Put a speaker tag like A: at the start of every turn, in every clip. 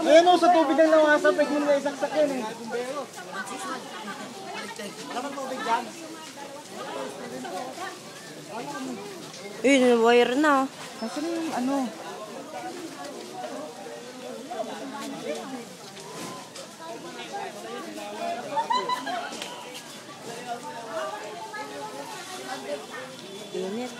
A: Ayan o, sa tubig ang nawasa, pwede mo na isaksak yan eh. Alam ang tubig dyan?
B: Wire na.
A: Nasaan yung ano?
B: Init.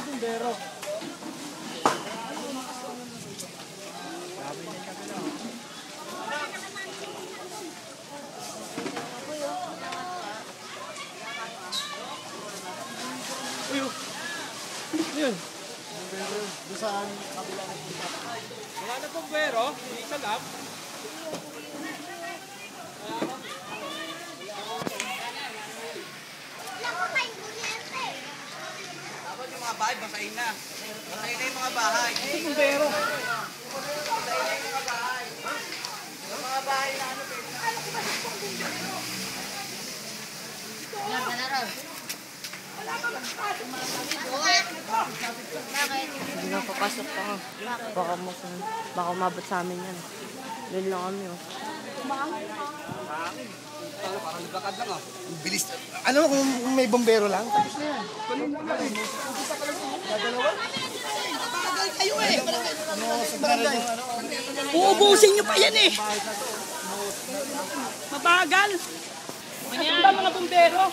A: Bumbero. Yun. Doon saan kabila na punta.
C: Wala na pong buwero, isa lang. Dapat yung mga bahay, basahin na. Basahin na yung mga bahay.
A: Ito bumbero.
C: Basahin na yung mga bahay. Yung mga bahay na ano, pwede na.
B: Hindi na papasok pa nga. Baka umabot sa amin yan. Doon lang kami oh.
C: Parang naglakad lang ah. Bilis.
A: Ano kung may bumbero lang?
C: Bagal kayo eh.
D: Uubusin nyo pa yan eh. Mabagal. Ang mga bumbero.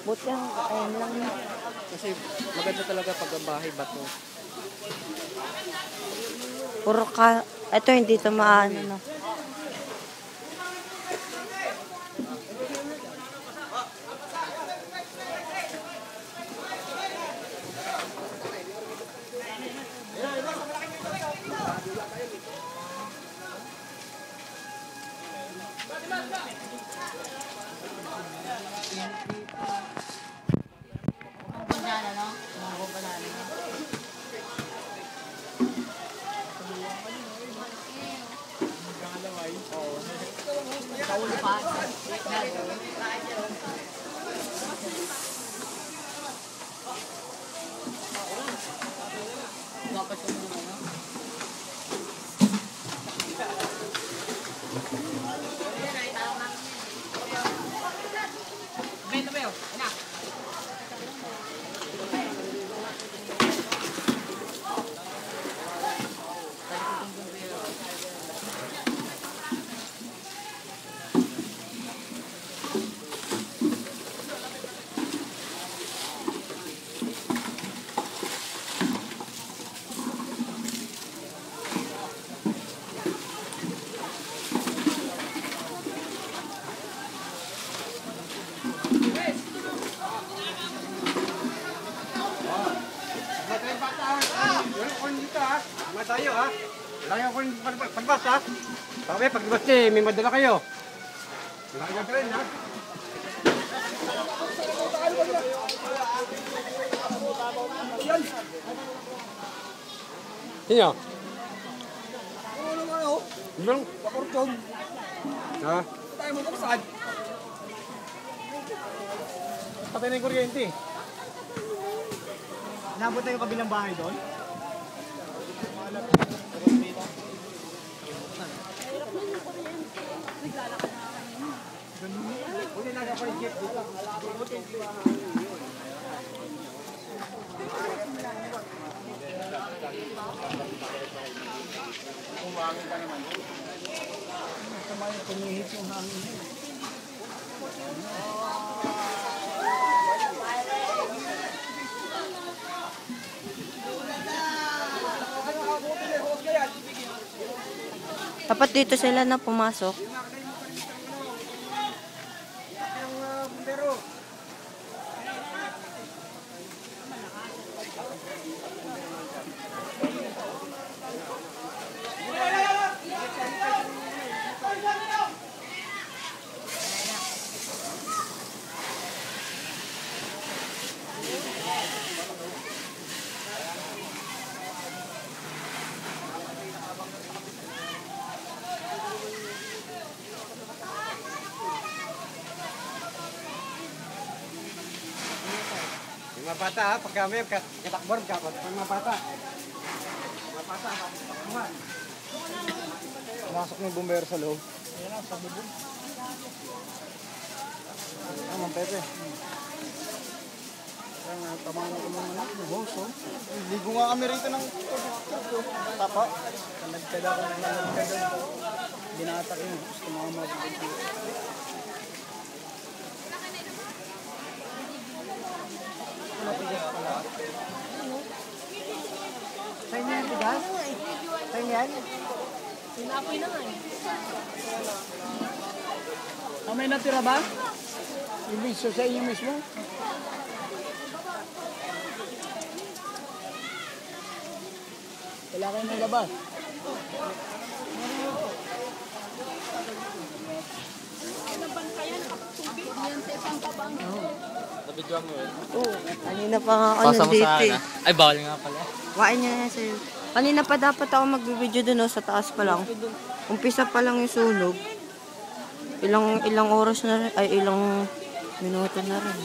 B: But yan, ayan lang.
A: Kasi maganda talaga pag ang bahay bato.
B: Puro ka, ito hindi ito maano na.
A: Tayo ha. Laki ako yung pagbas ha. Pagbas niya may madala kayo. Laki ka rin ha.
E: Sino?
A: Ano naman ako?
E: Ibang?
A: Pakortong.
E: Ha?
A: Tayo mo kung saan? Patay na yung kuryente. Nabot na yung kabilang bahay doon? Hindi nagpa-jet dito. Umangin ka naman. Sama yung tumihit yung hangin.
B: Dapat dito sila na pumasok.
E: Yung mga bata ha, pag kami katakbor ka, pag mga bata. Mga bata, katakbuhan.
A: Pumasok na yung bumbero sa loob. Ayan na, sa bubong. Ah, Mang Pepe. Ayan, tama na naman anak ng host, oh. Ligo nga kami rito ng tapa. Nagkada ko ng nagkada. Binatak yun. Gusto mga mabibig. Sa inyo yan, tigas? Sa inyo yan?
D: Sinapoy na nga eh.
A: May natira ba? Ibig so sa inyo mismo? Wala kayong nalabas?
B: Oo, kanina pa nga ako nandito eh.
C: Ay, bawal nga pala.
B: Wain niya na sa'yo. Kanina pa dapat ako magbibideo dun, oh, sa taas pa lang. Umpisa pa lang yung sunog. Ilang oras na rin, ay ilang minuto na rin.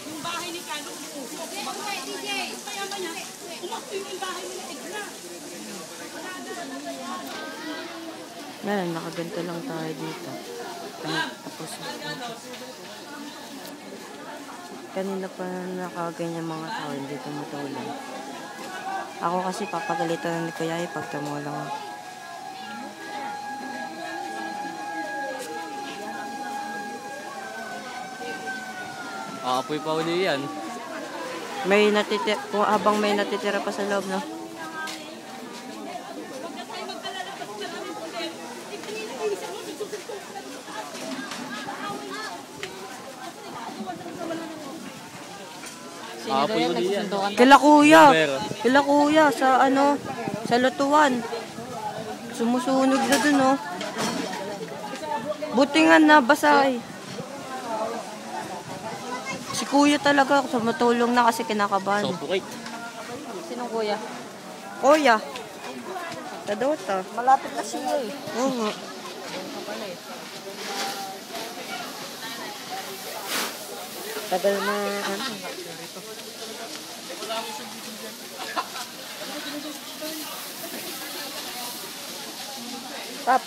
D: Yung bahay ni Carlo, kaya ba niya, umakto yung bahay nila Edna.
B: Meron, nakaganto lang tayo dito. Tapos, kanina pa nakaganyan mga tao, hindi tumutulong. Ako kasi papagalitan ni Kuya pag tumulong ako.
C: Apoy pa uli yan.
B: May natitira, kung habang may natitira pa sa loob, no?
C: Apoy uli yan.
B: Kila kuya, sa ano, sa lutuan. Sumusunog na dun, oh. Buti nga nabasa eh. Si kuya talaga, sumatulong na kasi kinakabahan.
C: Suffocate.
B: Sinong kuya? Kuya. Sa Dota. Malapit na siya eh. Oo nga. Tagal na ano. Tap.